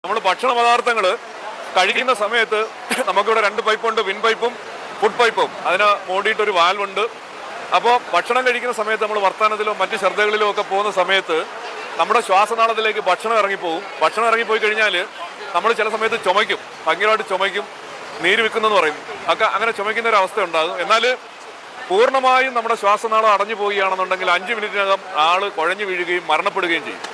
നമ്മൾ ഭക്ഷണ പദാർത്ഥങ്ങൾ കഴിക്കുന്ന സമയത്ത് നമുക്കിവിടെ രണ്ട് പൈപ്പുണ്ട്, വിൻ പൈപ്പും ഫുഡ് പൈപ്പും. അതിന് മൂടിയിട്ടൊരു വാൽവുണ്ട്. അപ്പോൾ ഭക്ഷണം കഴിക്കുന്ന സമയത്ത് നമ്മൾ വർത്തമാനത്തിലോ മറ്റ് ശ്രദ്ധകളിലോ ഒക്കെ പോകുന്ന സമയത്ത് നമ്മുടെ ശ്വാസനാളത്തിലേക്ക് ഭക്ഷണം ഇറങ്ങിപ്പോകും. ഭക്ഷണം ഇറങ്ങിപ്പോയി കഴിഞ്ഞാൽ നമ്മൾ ചില സമയത്ത് ചുമയ്ക്കും, ഭയങ്കരമായിട്ട് ചുമയ്ക്കും, നീര് വെക്കുന്നെന്ന് പറയും. അങ്ങനെ ചുമയ്ക്കുന്ന ഒരു അവസ്ഥ ഉണ്ടാകും. എന്നാൽ പൂർണ്ണമായും നമ്മുടെ ശ്വാസനാളം അടഞ്ഞു പോവുകയാണെന്നുണ്ടെങ്കിൽ 5 മിനിറ്റിനകം ആൾ കുഴഞ്ഞു വീഴുകയും മരണപ്പെടുകയും ചെയ്യും.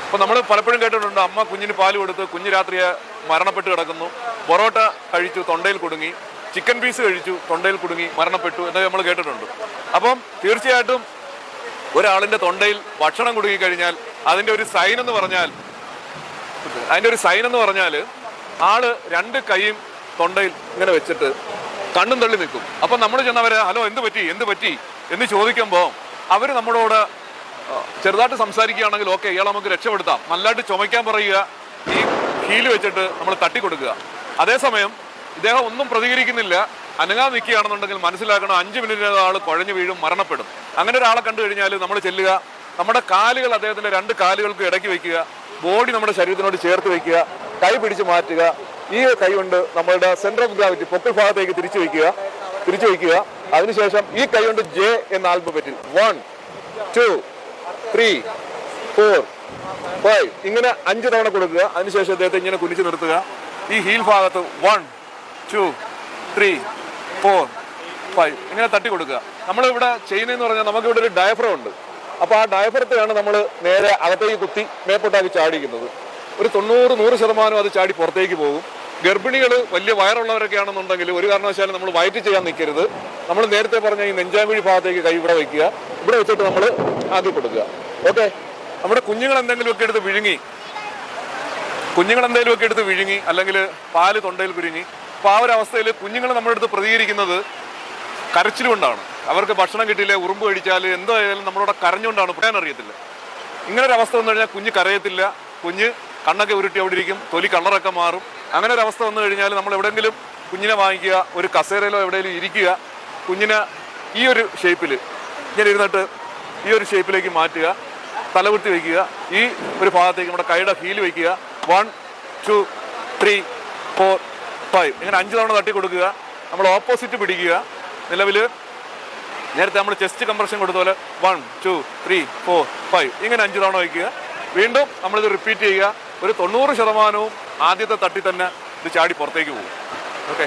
അപ്പോൾ നമ്മൾ പലപ്പോഴും കേട്ടിട്ടുണ്ട്, അമ്മ കുഞ്ഞിന് പാല് കൊടുത്ത് കുഞ്ഞ് രാത്രിയെ മരണപ്പെട്ട് കിടക്കുന്നു, പൊറോട്ട കഴിച്ചു തൊണ്ടയിൽ കുടുങ്ങി, ചിക്കൻ പീസ് കഴിച്ചു തൊണ്ടയിൽ കുടുങ്ങി മരണപ്പെട്ടു എന്നൊക്കെ നമ്മൾ കേട്ടിട്ടുണ്ട്. അപ്പം തീർച്ചയായിട്ടും ഒരാളിൻ്റെ തൊണ്ടയിൽ ഭക്ഷണം കുടുങ്ങിക്കഴിഞ്ഞാൽ അതിൻ്റെ ഒരു സൈൻ എന്ന് പറഞ്ഞാൽ ആള് രണ്ട് കൈയും തൊണ്ടയിൽ ഇങ്ങനെ വെച്ചിട്ട് കണ്ണും തള്ളി നിൽക്കും. അപ്പം നമ്മൾ ചെന്നവരെ ഹലോ എന്ത് പറ്റി എന്ന് ചോദിക്കുമ്പോൾ അവർ നമ്മളോട് ചെറുതായിട്ട് സംസാരിക്കുകയാണെങ്കിൽ ഓക്കെ, ഇയാളെ നമുക്ക് രക്ഷപ്പെടുത്താം, നല്ലതായിട്ട് ചുമയ്ക്കാൻ പറയുക, ഈ ഹീല് വെച്ചിട്ട് നമ്മൾ തട്ടിക്കൊടുക്കുക. അതേസമയം ഇദ്ദേഹം ഒന്നും പ്രതികരിക്കുന്നില്ല, അനങ്ങാതെ നിൽക്കുകയാണെന്നുണ്ടെങ്കിൽ മനസ്സിലാക്കണം 5 മിനിറ്റിന് ആൾ കുഴഞ്ഞു വീഴും, മരണപ്പെടും. അങ്ങനെ ഒരാളെ കണ്ടു കഴിഞ്ഞാൽ നമ്മൾ ചെല്ലുക, നമ്മുടെ കാലുകൾ അദ്ദേഹത്തിൻ്റെ 2 കാലുകൾക്ക് ഇടയ്ക്ക് വയ്ക്കുക, ബോഡി നമ്മുടെ ശരീരത്തിനോട് ചേർത്ത് വയ്ക്കുക, കൈ പിടിച്ച് മാറ്റുക. ഈ കൈ കൊണ്ട് നമ്മളുടെ സെന്റർ ഓഫ് ഗ്രാവിറ്റി പൊക്കിൾ ഭാഗത്തേക്ക് തിരിച്ചു വയ്ക്കുക. അതിനുശേഷം ഈ കൈ കൊണ്ട് ജെ എന്ന ആൽഫബറ്റിൽ 1 2 3 4 5 ഇങ്ങനെ 5 തവണ കൊടുക്കുക. അതിനുശേഷം അദ്ദേഹത്തെ ഇങ്ങനെ കുനിച്ച് നിർത്തുക. ഈ ഹീൽ ഭാഗത്ത് 1 2 3 4 5 ഇങ്ങനെ തട്ടി കൊടുക്കുക. നമ്മളിവിടെ ചെയ്യുന്നതെന്ന് പറഞ്ഞാൽ നമുക്കിവിടെ ഒരു ഡയഫ്രം ഉണ്ട്. അപ്പോൾ ആ ഡയഫ്രത്തെയാണ് നമ്മൾ നേരെ അകത്തേക്ക് കുത്തി മേപ്പോട്ടാക്കി ചാടിക്കുന്നത്. ഒരു 90-100% അത് ചാടി പുറത്തേക്ക് പോകും. ഗർഭിണികൾ വലിയ വയറുള്ളവരൊക്കെ ആണെന്നുണ്ടെങ്കിൽ ഒരു കാരണവശാലും നമ്മൾ വയറ്റ് ചെയ്യാൻ നിൽക്കരുത്. നമ്മൾ നേരത്തെ പറഞ്ഞ ഈ നെഞ്ചാമിഴി ഭാഗത്തേക്ക് കൈ ഇവിടെ വയ്ക്കുക, ഇവിടെ വെച്ചിട്ട് നമ്മൾ ആക്കി കൊടുക്കുക. ഓക്കെ, നമ്മുടെ കുഞ്ഞുങ്ങൾ എന്തെങ്കിലുമൊക്കെ എടുത്ത് വിഴുങ്ങി അല്ലെങ്കിൽ പാല് തൊണ്ടയിൽ കുരുങ്ങി, അപ്പോൾ ആ ഒരു അവസ്ഥയിൽ കുഞ്ഞുങ്ങൾ നമ്മുടെ അടുത്ത് പ്രതികരിക്കുന്നത് കരച്ചിൽ കൊണ്ടാണ്. അവർക്ക് ഭക്ഷണം കിട്ടിയില്ല, ഉറുമ്പ് കഴിച്ചാൽ എന്തായാലും നമ്മളോട് കരഞ്ഞുകൊണ്ടാണ്, പറയാൻ അറിയത്തില്ല. ഇങ്ങനെ ഒരു അവസ്ഥ വന്നു കഴിഞ്ഞാൽ കുഞ്ഞ് കരയത്തില്ല, കുഞ്ഞ് കണ്ണൊക്കെ ഉരുട്ടി അവിടെ ഇരിക്കും, തൊലി കളറൊക്കെ മാറും. അങ്ങനെ ഒരു അവസ്ഥ വന്നു കഴിഞ്ഞാൽ നമ്മൾ എവിടെയെങ്കിലും കുഞ്ഞിനെ വാങ്ങിക്കുക, ഒരു കസേരയിലോ എവിടെയെങ്കിലും ഇരിക്കുക, കുഞ്ഞിനെ ഈ ഒരു ഷേപ്പിൽ ഇങ്ങനെ ഇരുന്നിട്ട് ഈ ഒരു ഷേപ്പിലേക്ക് മാറ്റുക, തലകുത്തി വയ്ക്കുക, ഈ ഒരു ഭാഗത്തേക്ക് നമ്മുടെ കൈയുടെ ഹീൽ വയ്ക്കുക. 1 2 3 4 5 ഇങ്ങനെ 5 തവണ തട്ടി കൊടുക്കുക. നമ്മൾ ഓപ്പോസിറ്റ് പിടിക്കുക. നിലവിൽ നേരത്തെ നമ്മൾ ചെസ്റ്റ് കംപ്രഷൻ കൊടുത്ത പോലെ 1 2 3 4 5 ഇങ്ങനെ 5 തവണ വയ്ക്കുക. വീണ്ടും നമ്മളിത് റിപ്പീറ്റ് ചെയ്യുക. ഒരു 90% ആദ്യത്തെ തട്ടി തന്നെ ഇത് ചാടി പുറത്തേക്ക് പോകും. ഓക്കെ.